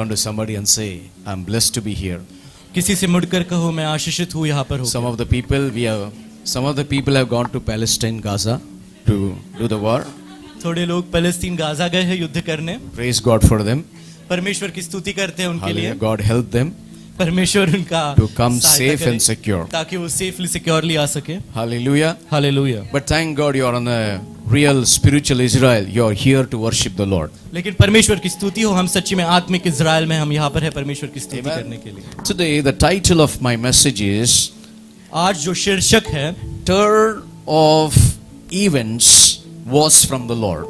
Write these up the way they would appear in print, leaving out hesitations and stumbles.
Turn to somebody and say, I'm blessed to be here. किसी से मुड़कर कहो मैं आशीषित हूँ यहाँ पर हो। Some of the people have gone to Palestine, Gaza to do the war. थोड़े लोग फलस्तीन गाजा गए हैं युद्ध करने। Praise God for them. परमेश्वर की स्तुति करते हैं उनके लिए। Hallelujah. God help them परमेश्वर उनका to come सहायता safe करे, and secure. ताकि वो सेफली सिक्योरली आ सके। Hallelujah. Hallelujah. But thank God you are on a real spiritual Israel. You are here to worship the Lord. लेकिन परमेश्वर की स्तुति हो, हम सच्ची में आत्मिक इज़राइल में हम यहाँ पर है परमेश्वर की स्तुति करने के लिए। Today the title of my message is आज जो शीर्षक है Turn of Events was from the Lord.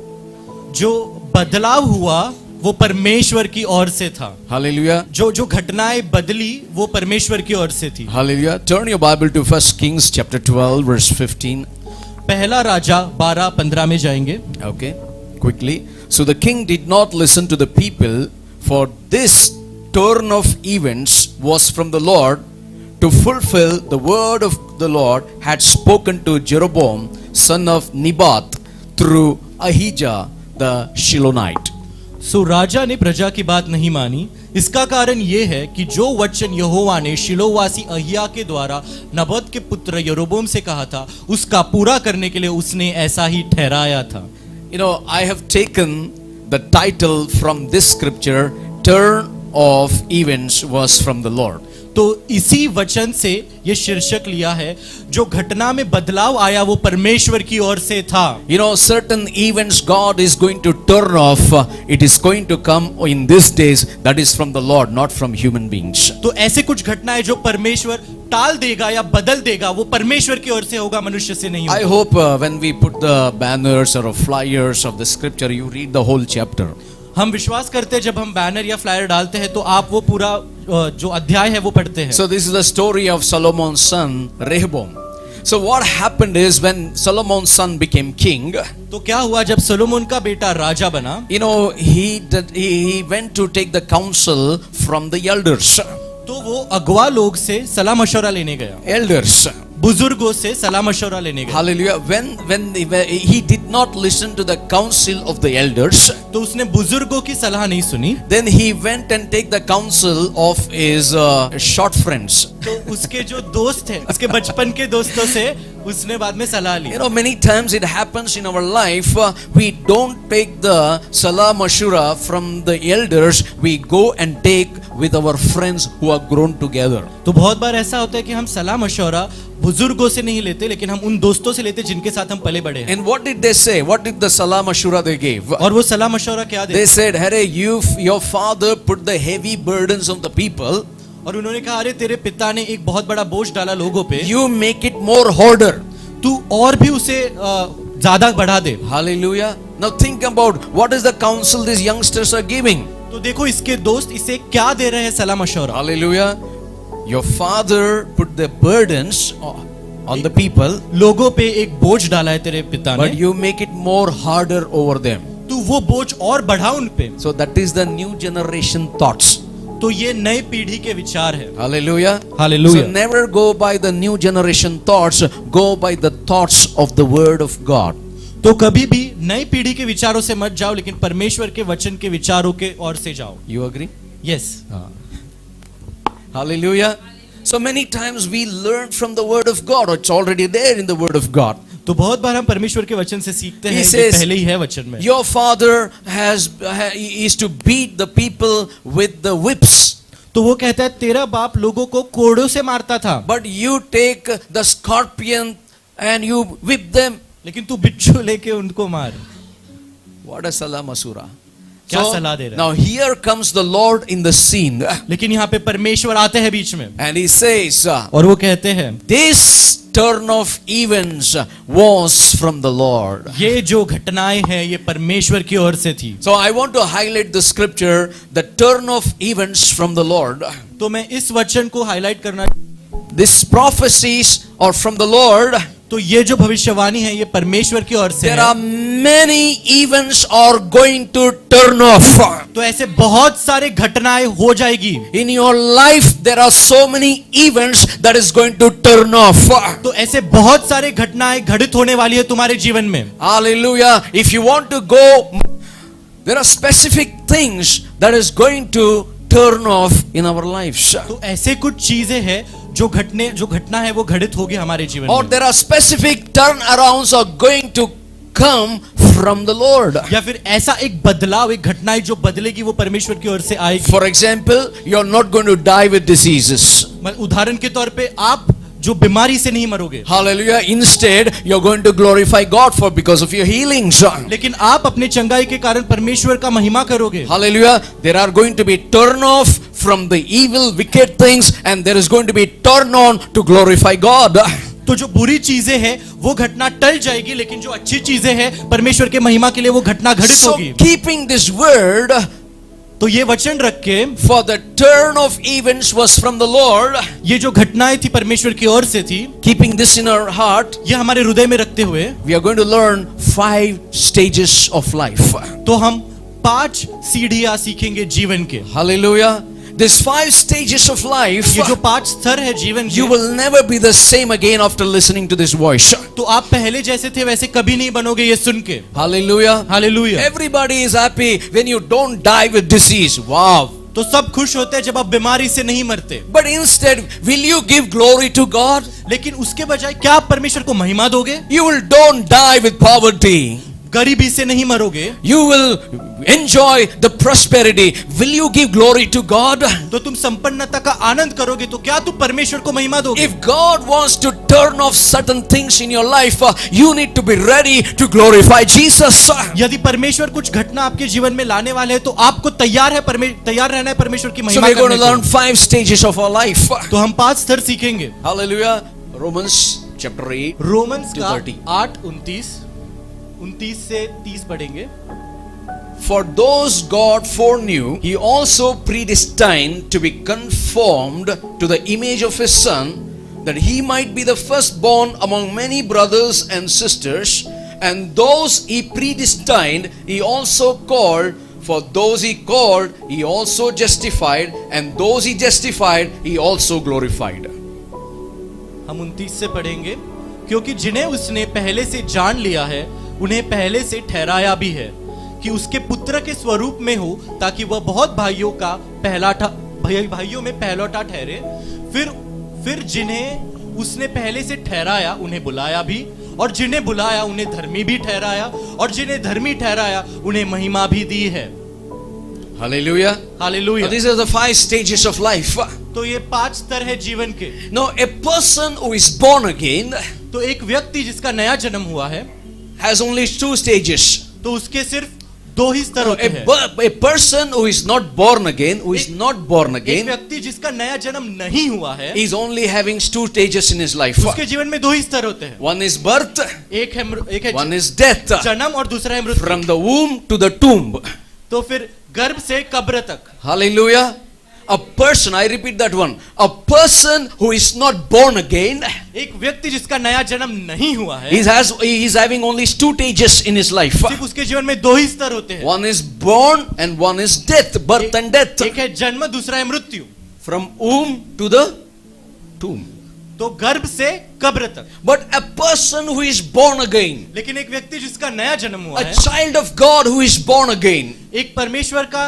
जो बदलाव हुआ वो परमेश्वर की ओर से था। Hallelujah. जो घटनाएं बदली वो परमेश्वर की ओर से थी। Hallelujah. Turn your Bible to 1 Kings chapter 12 verse 15. पहला राजा 12-15 में जाएंगे। Okay, quickly. So the king did not listen to the people, for this turn of events was from the Lord, to fulfill the word of the Lord had spoken to Jeroboam son of Nebat through Ahijah the Shilonite. सो राजा ने प्रजा की बात नहीं मानी। इसका कारण ये है कि जो वचन यहोवा ने शिलोवासी अहिया के द्वारा नबोत के पुत्र यरोबोम से कहा था उसका पूरा करने के लिए उसने ऐसा ही ठहराया था। You know, I have taken the title from this scripture, Turn of Events was from the Lord. तो इसी वचन से ये शीर्षक लिया है, जो घटना में बदलाव आया वो परमेश्वर की ओर से था। You know, certain events God is going to turn off. It is going to come in these days. That is from the Lord, not from human beings. तो ऐसे कुछ घटनाएं जो परमेश्वर टाल देगा या बदल देगा वो परमेश्वर की ओर से होगा, मनुष्य से नहीं I होगा। hope when we put the banners or flyers of the scripture, you read the whole chapter. हम विश्वास करते हैं जब हम बैनर या फ्लायर डालते हैं तो आप वो पूरा जो अध्याय है वो पढ़ते हैं। So this is the story of Solomon's son Rehoboam. So what happened is when Solomon's son became king, तो क्या हुआ जब सोलोमन का बेटा राजा बना, you know, he went to take the counsel from the elders. तो वो अगवा लोग से सलाह मशवरा लेने गया, Elders. बुजुर्गों से सलाह मशवरा लेने गया। Hallelujah. When he did not listen to the counsel of the elders, तो उसने बुजुर्गों की सलाह नहीं सुनी, then he went and take the counsel of his short friends. तो उसके जो दोस्त हैं, उसके बचपन के दोस्तों से उसने बाद में सलाह ली। You know, many times it happens in our life, we don't take the salah mashura from the elders, we go and take with our friends who are grown together. तो बहुत बार ऐसा होता है कि हम सलाह मशवरा बुजुर्गों से नहीं लेते, लेकिन हम उन दोस्तों से लेते जिनके साथ हम पले बड़े हैं। And what did they say? What did the salah mashura they gave? और वो सलाह मशवरा क्या They देते? said, "Hey, your father put the heavy burdens on the people. और उन्होंने कहा अरे तेरे पिता ने एक बहुत बड़ा बोझ डाला लोगों पे, You make it more harder." तू और भी उसे ज्यादा बढ़ा दे। Hallelujah. Now think about what is the counsel these youngsters are giving. तो देखो इसके दोस्त इसे क्या दे रहे हैं सलाह मशवरा। Hallelujah. Your father put the burdens on the people, लोगों पे एक बोझ डाला है तेरे पिता but ने, you make it more harder over them. तू वो बोझ और बढ़ा उन पे। So that is the new generation thoughts. तो ये नई पीढ़ी के विचार है। Hallelujah. Hallelujah. So never go by the new generation thoughts, go by the thoughts of the word of God. तो कभी भी नई पीढ़ी के विचारों से मत जाओ, लेकिन परमेश्वर के वचन के विचारों के ओर से जाओ। You agree? Yes. Hallelujah. So many times we learn from the word of God, or it's already there in the word of God. तो बहुत बार हम परमेश्वर के वचन से सीखते He हैं, ये says, पहले ही है वचन में। Your father is to beat the people with the whips, तो वो कहता है तेरा बाप लोगों को कोड़ों से मारता था, but you take the scorpion and you whip them. लेकिन तू बिच्छू लेके उनको मार। What a salah masura. क्या सलाह दे रहा है? Now here comes the Lord in the scene, लेकिन यहाँ पे परमेश्वर आते हैं बीच में, and he says, और वो कहते हैं this turn of events was from the Lord. ये जो घटनाएं हैं ये परमेश्वर की ओर से थी। So I want to highlight the scripture, the turn of events from the Lord. तो मैं इस वचन को हाईलाइट करना, These prophecies are from the Lord. तो ये जो भविष्यवाणी है ये परमेश्वर की ओर से There है। are many events are going to turn off. तो ऐसे बहुत सारे घटनाएं हो जाएगी In your life there are so many events that is going to turn off. तो ऐसे बहुत सारे घटनाएं घटित होने वाली है तुम्हारे जीवन में। Hallelujah. If you want to go, there are specific things that is going to turn off in our lives. तो ऐसे कुछ चीजें हैं जो घटना है वो घटित होगी हमारे जीवन Or में, there are specific turnarounds are going to come from the Lord. या फिर ऐसा एक बदलाव, एक घटना है जो बदलेगी, वो परमेश्वर की ओर से आएगी। For example, you're not going to die with diseases. उदाहरण के तौर पे आप जो बीमारी से नहीं मरोगे, Hallelujah. Instead, you're going to glorify God for because of your healings. लेकिन आप अपने चंगाई के कारण परमेश्वर का महिमा करोगे। Hallelujah. There are going to be turn off from the evil, wicked things, and there is going to be turn on to glorify God. तो जो बुरी चीजें हैं वो घटना टल जाएगी, लेकिन जो अच्छी चीजें हैं परमेश्वर के महिमा के लिए वो घटना घटित So, होगी। keeping this word तो ये वचन रख के, for the turn of events was from the Lord. ये जो घटनाएं थी परमेश्वर की ओर से थी, Keeping this in our heart, ये हमारे हृदय में रखते हुए we are going to learn 5 stages of life. तो हम 5 सीढ़ियां सीखेंगे जीवन के। Hallelujah. These 5 stages of life, ये जो 5 स्तर है जीवन you के, will never be the same again after listening to this voice. तो आप पहले जैसे थे वैसे कभी नहीं बनोगे ये सुन के। Hallelujah. Hallelujah. Everybody is happy when you don't die with disease. Wow. तो सब खुश होते हैं जब आप बीमारी से नहीं मरते, But instead, will you give glory to God? लेकिन उसके बजाय क्या आप परमेश्वर को महिमा दोगे? You will don't die with poverty. गरीबी से नहीं मरोगे, You will enjoy the prosperity. Will you give glory to God? तो तुम संपन्नता का आनंद करोगे, तो क्या तुम परमेश्वर को महिमा दोगे? If God wants to turn off certain things in your life, you need to be ready to glorify Jesus. यदि परमेश्वर कुछ घटना आपके जीवन में लाने वाले हैं तो आपको तैयार रहना है परमेश्वर की So महिमा we're going to करने learn को। 5 stages of our life. तो हम 5 स्तर सीखेंगे। Hallelujah. Romans chapter 8. Romans to का 30. 8:29 से 30 पढ़ेंगे। For those God foreknew, He also predestined to be conformed to the image of His Son, that He might be the firstborn among many brothers and sisters. And those He predestined, He also called. For those He called, He also justified. And those He justified, He also glorified. हम 29 से पढ़ेंगे, क्योंकि जिन्हें उसने पहले से जान लिया है उन्हें पहले से ठहराया भी है कि उसके पुत्र के स्वरूप में हो, ताकि वह बहुत भाइयों में पहलौठा ठहरे। फिर जिन्हें उसने पहले से ठहराया उन्हें बुलाया भी, और जिन्हें बुलाया उन्हें धर्मी भी ठहराया, और जिन्हें धर्मी ठहराया उन्हें महिमा भी दी है। Hallelujah. Hallelujah. These are the 5 stages of life. तो ये 5 स्तर है जीवन के। Now, a person who is born again तो एक व्यक्ति जिसका नया जन्म हुआ है has only 2 stages. तो उसके सिर्फ 2 ही स्तर होते हैं। A person who is not born again, एक व्यक्ति जिसका नया जन्म नहीं हुआ है, is only having 2 stages in his life. उसके जीवन में 2 ही स्तर होते हैं। One is birth, एक है one is death. जन्म और दूसरा है मृत्यु। From the womb to the tomb. तो फिर गर्भ से कब्र तक। Hallelujah. A person, I repeat that one. A person who is not born again, एक व्यक्ति जिसका नया जन्म नहीं हुआ है, he is having only 2 stages in his life. सिर्फ उसके जीवन में 2 ही स्तर होते हैं। One is born and one is death, birth and death. एक है जन्म, दूसरा है मृत्यु। From womb to the tomb. तो गर्भ से कब्र तक। But a person who is born again, लेकिन एक व्यक्ति जिसका नया जन्म हुआ a है, child of God who is born again, एक परमेश्वर का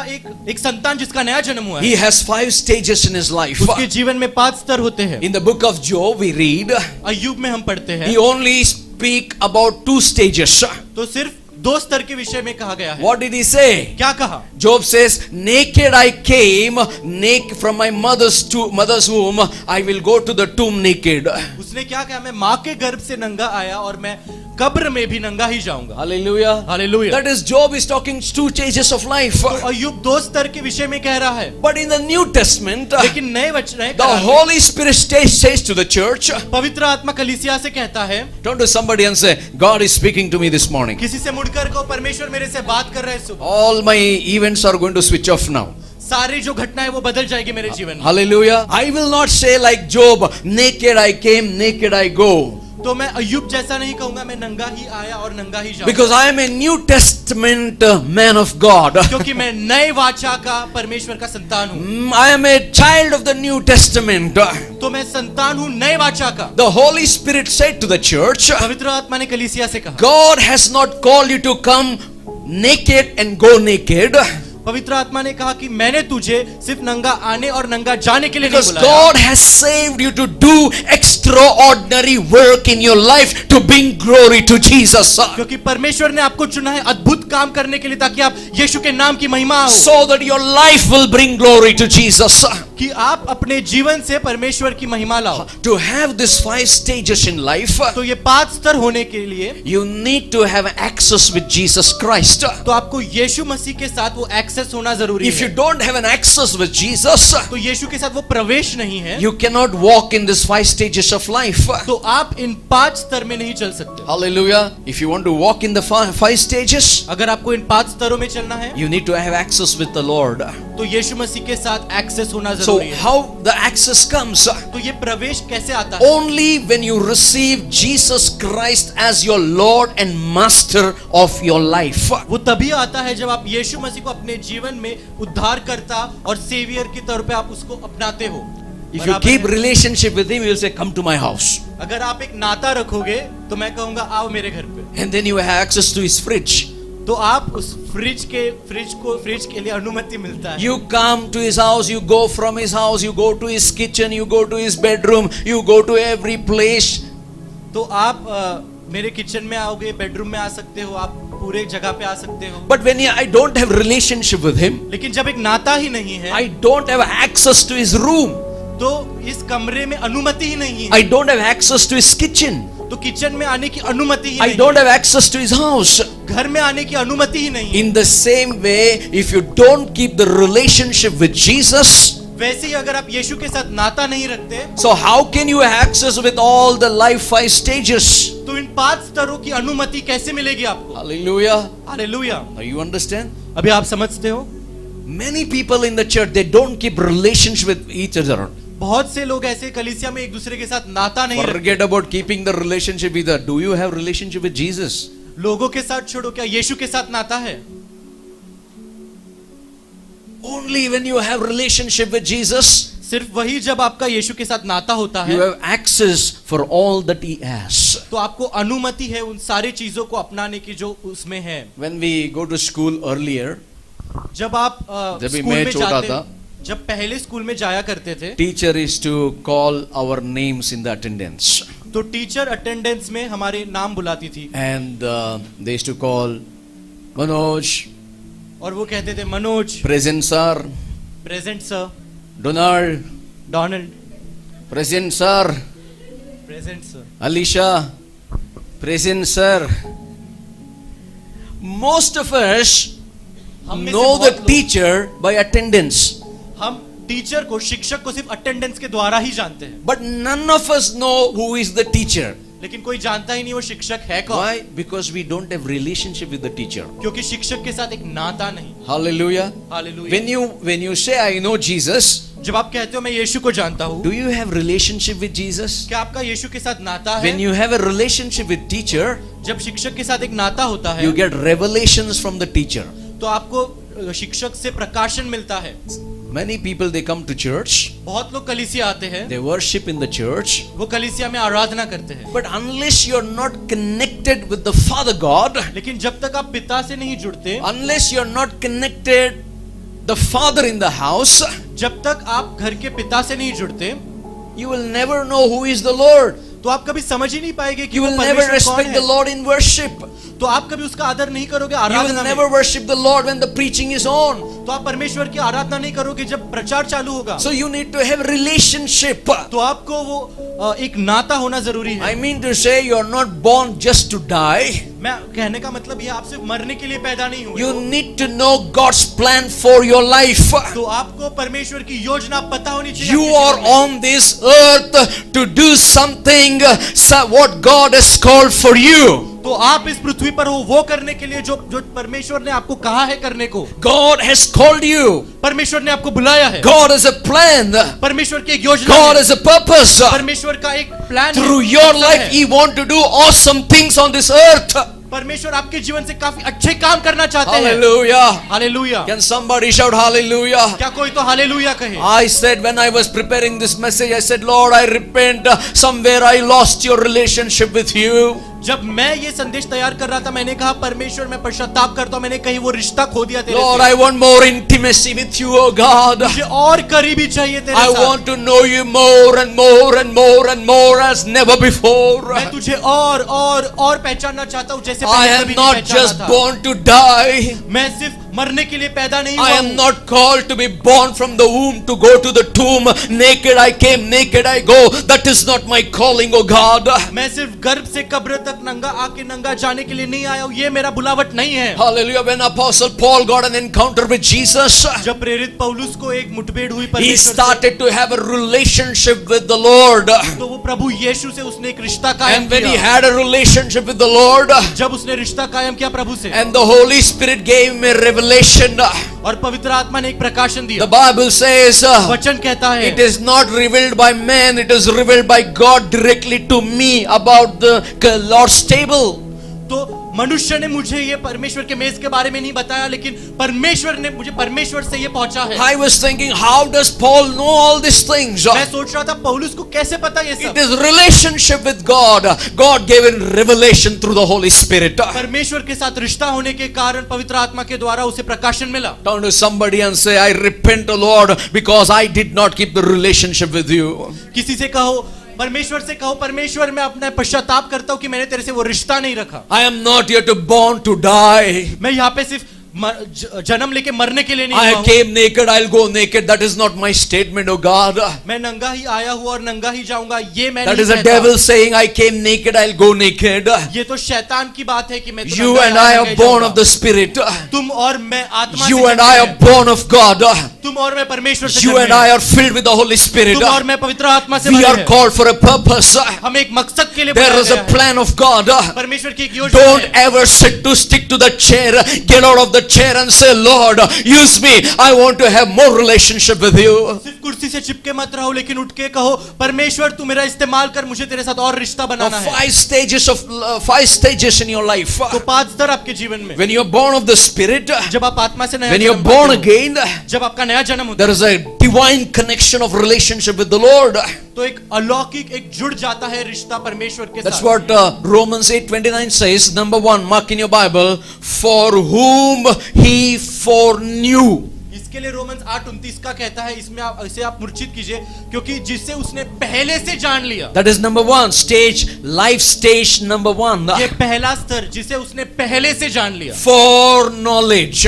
एक संतान जिसका नया जन्म हुआ he है, has 5 stages in his life. उसके जीवन में 5 स्तर होते हैं। In the book of Job we read, अय्यूब में हम पढ़ते हैं, he only speak about 2 stages. तो सिर्फ 2 स्तर के विषय में कहा गया है। What did he say? क्या कहा? Job says, naked I came, naked from my mother's womb, I will go to the tomb naked. उसने क्या कहा? मैं माँ के गर्भ से नंगा आया और मैं कब्र में भी नंगा ही जाऊंगा। Hallelujah. Hallelujah. That is, Job is talking 2 stages of life. तो अय्यूब 2 स्तर के विषय में कह रहा है। But in the New Testament, लेकिन नए वचन the Holy Spirit says to the church, पवित्र आत्मा कलीसिया से कहता है, turn to somebody and say, God is speaking to me this morning. किसी से मुड़कर को परमेश्वर मेरे से बात कर रहे हैं सुबह। All my events are going to switch off now. सारी जो घटना है वो बदल जाएगी मेरे जीवन में। Hallelujah. I will not say like Job, naked I came, naked I go. तो मैं अय्यूब जैसा नहीं कहूंगा मैं नंगा ही आया और नंगा ही जाऊंगा। Because I am a New Testament man of God. क्योंकि मैं नए वाचा का परमेश्वर का संतान हूँ। I am a child of the New Testament. तो मैं संतान हूँ नए वाचा का। The Holy Spirit said to the church, पवित्र आत्मा ने कलीसिया से कहा, God has not called you to come naked and go naked. पवित्र आत्मा ने कहा कि मैंने तुझे सिर्फ नंगा आने और नंगा जाने के लिए नहीं Because बुलाया, God has saved you to do extraordinary work in your life to bring glory to Jesus. क्योंकि परमेश्वर ने आपको चुना है अद्भुत काम करने के लिए, ताकि आप यीशु के नाम की महिमा हो, So that your life will bring glory to Jesus. कि आप अपने जीवन से परमेश्वर की महिमा लाओ। To have these 5 stages in life, तो ये 5 स्तर होने के लिए you need to have access with Jesus Christ. तो आपको यीशु मसीह के साथ वो एक्सेस होना जरूरी If you है। don't have an access with Jesus, तो यीशु के साथ वो प्रवेश नहीं है, you cannot walk in these 5 stages of life. तो आप इन 5 स्तर में नहीं चल सकते। Hallelujah. If you want to walk in the 5 stages, अगर आपको इन 5 स्तरों में चलना है, you need to have access with the Lord. तो यीशु मसीह के साथ एक्सेस होना So जरूरी है। how the access comes? तो ये प्रवेश कैसे आता है? Only when you receive Jesus Christ as your Lord and Master of your life. वो तभी आता है जब आप यीशु मसीह को अपने जीवन में उद्धारकर्ता और सेवियर के तौर पे आप उसको अपनाते हो। If you keep relationship with Him, He will say, "Come to my house," अगर आप एक नाता रखोगे तो मैं कहूंगा आओ मेरे घर पे, and then you have access to His fridge. तो आप उस फ्रिज के लिए अनुमति मिलता है। You come to His house, you go from His house, you go to His kitchen, you go to His bedroom, you go to every place. तो आप मेरे किचन में आओगे, बेडरूम में आ सकते हो, आप पूरे जगह पे आ सकते हो। But when I don't have relationship with Him, लेकिन जब एक नाता ही नहीं है, I don't have access to His room. तो इस कमरे में अनुमति ही नहीं है, I don't have access to His kitchen. तो किचन में आने की अनुमति ही I नहीं don't है, have access to His house. घर में आने की अनुमति ही नहीं है। In the same way, if you don't keep the relationship with Jesus, वैसे ही अगर आप यीशु के साथ नाता नहीं रखते, so how can you have access with all the life 5 stages? तो इन 5 स्तरों की अनुमति कैसे मिलेगी आपको? Hallelujah. Hallelujah. Now you understand? अभी आप समझते हो? Many people in the church, they don't keep relationship with each other. बहुत से लोग ऐसे कलीसिया में एक दूसरे के साथ नाता नहीं रखते। Forget about keeping the relationship with other. Do you have relationship with Jesus? लोगों के साथ छोड़ो, क्या यीशु के साथ नाता है? Only when you have relationship with Jesus, सिर्फ वही जब आपका यीशु के साथ नाता होता you है, have access for all that He has. तो आपको अनुमति है उन सारी चीजों को अपनाने की जो उसमें है। When we go to school earlier, जब आप जब भी स्कूल मैं में छोटा जाते, था, जब पहले स्कूल में जाया करते थे, teacher is to call our names in the attendance, तो टीचर अटेंडेंस में हमारे नाम बुलाती थी, and they used to call Manoj, और वो कहते थे Manoj, present sir, present sir, Donald, Donald, present sir, present sir, Alicia, present sir. Most of us हम में से know the बहुत लोग- teacher by attendance, हम टीचर को, शिक्षक को सिर्फ अटेंडेंस के द्वारा ही जानते हैं, but none of us know who is the teacher. लेकिन कोई जानता ही नहीं वो शिक्षक है कौन। Why? Because we don't have relationship with the teacher. क्योंकि शिक्षक के साथ एक नाता नहीं। Hallelujah. Hallelujah. When you say I know Jesus, जब आप कहते हो मैं यीशु को जानता हूँ, do you have relationship with Jesus? क्या आपका यीशु के साथ नाता When है? you have a relationship with teacher, जब शिक्षक के साथ एक नाता होता है, you get revelations from the teacher. तो आपको शिक्षक से प्रकाशन मिलता है। Many people, they come to church, बहुत लोग कलीसिया आते हैं, they worship in the church, वो कलीसिया में आराधना करते हैं, but unless you're not connected with the Father God, लेकिन जब तक आप पिता से नहीं जुड़ते, unless you're not connected the Father in the house, जब तक आप घर के पिता से नहीं जुड़ते, you will never know who is the Lord. तो आप कभी समझ ही नहीं पाएंगे कि You वो will never परमेश्वर कौन respect the है। Lord in worship. तो आप कभी उसका आदर नहीं करोगे You will आराधना never में। worship the Lord when the preaching is on. तो आप परमेश्वर की आराधना नहीं करोगे जब प्रचार चालू होगा। So you need to have relationship. तो आपको वो एक नाता होना जरूरी I है। mean to say you are not born just to die. मैं कहने का मतलब ये आप सिर्फ मरने के लिए पैदा नहीं हुए You हो। need to know God's plan for your life. तो आपको परमेश्वर की योजना पता होनी चाहिए। You आपके are जीवन में। on this earth to do something what God has called for you. तो आप इस पृथ्वी पर हो वो करने के लिए जो जो परमेश्वर ने आपको कहा है करने को। God has called you. परमेश्वर ने आपको बुलाया है। God has a plan. परमेश्वर की एक योजना God है। has a purpose. परमेश्वर का एक plan Through your life, He wants to do awesome things on this earth. परमेश्वर आपके जीवन से काफी अच्छे काम करना चाहते हैं। Hallelujah. Hallelujah. Can somebody shout hallelujah? क्या कोई तो हालेलुया कहे? I said when I was preparing this message, I said, Lord, I repent. Somewhere I lost your relationship with you. जब मैं ये संदेश तैयार कर रहा था, मैंने कहा परमेश्वर मैं पश्चाताप करता हूँ, मैंने कहीं वो रिश्ता खो दिया तेरे Lord, से। I want more intimacy with you, oh God. मुझे और करीबी चाहिए तेरे I साथ। want to know you more and more and more and more as never before. मैं तुझे और पहचानना चाहता हूँ जैसे I पहले am कभी नहीं not पहचाना just था। born to die. मैं सिर्फ मरने के लिए पैदा नहीं I हुआ am हूँ। not called to be born from the womb to go to the tomb. Naked I came, naked I go. That is not my calling, oh God. मैं सिर्फ गर्भ से कब्र तक नंगा आके नंगा जाने के लिए नहीं आया हूँ, ये मेरा बुलावट नहीं है। Hallelujah. When Apostle Paul got an encounter with Jesus, जब प्रेरित पौलुस को एक मुठभेड़ हुई he परमेश्वर से, started to have a relationship with the Lord. तो वो प्रभु यीशु से उसने एक रिश्ता कायम And when he किया। had a relationship with the Lord, जब उसने रिश्ता कायम किया प्रभु से, and the Holy Spirit gave him a revelation, और पवित्र आत्मा ने एक प्रकाशन दिया। the Bible says, वचन कहता है, it is not revealed by man, it is revealed by God directly to me about the Lord's table. तो मनुष्य ने मुझे ये परमेश्वर के मेज के बारे में नहीं बताया, लेकिन परमेश्वर ने मुझे परमेश्वर से ये पहुंचा है। I was thinking, how does Paul know all these things? मैं सोच रहा था पौलुस को कैसे पता ये It सब। is relationship with God. God gave him revelation through the Holy Spirit. परमेश्वर के साथ रिश्ता होने के कारण पवित्र आत्मा के द्वारा उसे प्रकाशन मिला। Turn to somebody and say, I repent, O Lord, because I did not keep the relationship with you. किसी से कहो, परमेश्वर से कहो, परमेश्वर मैं अपना पश्चाताप करता हूँ कि मैंने तेरे से वो रिश्ता नहीं रखा। I am not here to born to die. मैं यहाँ पे सिर्फ जन्म लेके मरने के लिए नहीं I हुआ हूँ। came naked, I'll go naked. That is not my statement, oh God. मैं नंगा ही आया हूँ और नंगा ही जाऊंगा, ये मैं That नहीं is the कहता। devil saying, I came naked, I'll go naked. ये तो शैतान की बात है कि मैं तो You नंगा and ही I नंगा are ही born जाऊंगा। of the Spirit. तुम और मैं आत्मा You से and जन्मे I हैं। are born of God. तुम और मैं परमेश्वर से You जन्मे and हैं। I are filled with the Holy Spirit. तुम और मैं पवित्र आत्मा से We भरे are हैं। called for a purpose. हम एक मकसद के लिए There बनाया is a गया है। plan of God. परमेश्वर की एक योजना Don't है। ever stick to the chair. Get out of the chair and say, Lord, use me. I want to have more relationship with you. सिर्फ कुर्सी से चिपके मत रहो, लेकिन उठ के कहो, परमेश्वर तू मेरा इस्तेमाल कर, मुझे तेरे साथ और रिश्ता Now, बनाना है। five stages in your life. तो 5 स्तर आपके जीवन में। When you're born of the Spirit, जब आप आत्मा से नया when you're जन्म born पाते हो, again, जब आपका नया जन्म होता there is a divine connection of relationship with the Lord. है, तो एक अलौकिक एक जुड़ जाता है रिश्ता परमेश्वर के That's साथ। what Romans 8:29 says. Number 1, mark in your Bible, for whom he foreknew. इसके लिए रोमन्स 8:29 का कहता है, इसमें आप इसे आप मूर्छित कीजिए, क्योंकि जिससे उसने पहले से जान लिया। That is number 1 stage, life stage number 1. ये पहला स्तर, जिसे उसने पहले से जान लिया। Foreknowledge.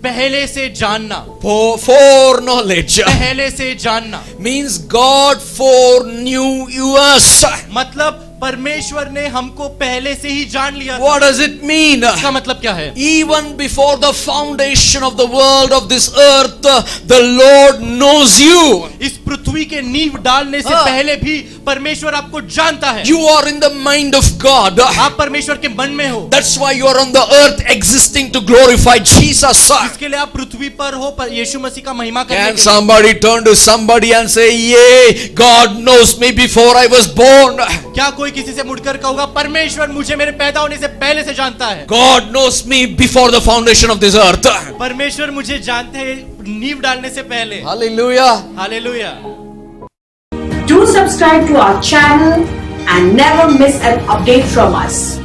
पहले से जानना, Foreknowledge पहले से जानना means God foreknew us. मतलब परमेश्वर ने हमको पहले से ही जान लिया था। What does it mean? इसका मतलब क्या है? Even before the foundation of the world, of this earth, the Lord knows you. इस पृथ्वी के नींव डालने से हाँ। पहले भी परमेश्वर आपको जानता है। You are in the mind of God. आप परमेश्वर के मन में हो, That's why you are on the earth existing to glorify Jesus. इसके लिए आप पृथ्वी पर हो, पर यीशु मसीह का महिमा करने Can के लिए। somebody turn to somebody and say, yay, God knows me before I was born. क्या कोई किसी से मुड़कर कहूंगा, परमेश्वर मुझे मेरे पैदा होने से पहले से जानता है। God knows me before the foundation of this earth. परमेश्वर मुझे जानते हैं नींव डालने से पहले। Hallelujah. Hallelujah. Do subscribe to our channel and never miss an update from us.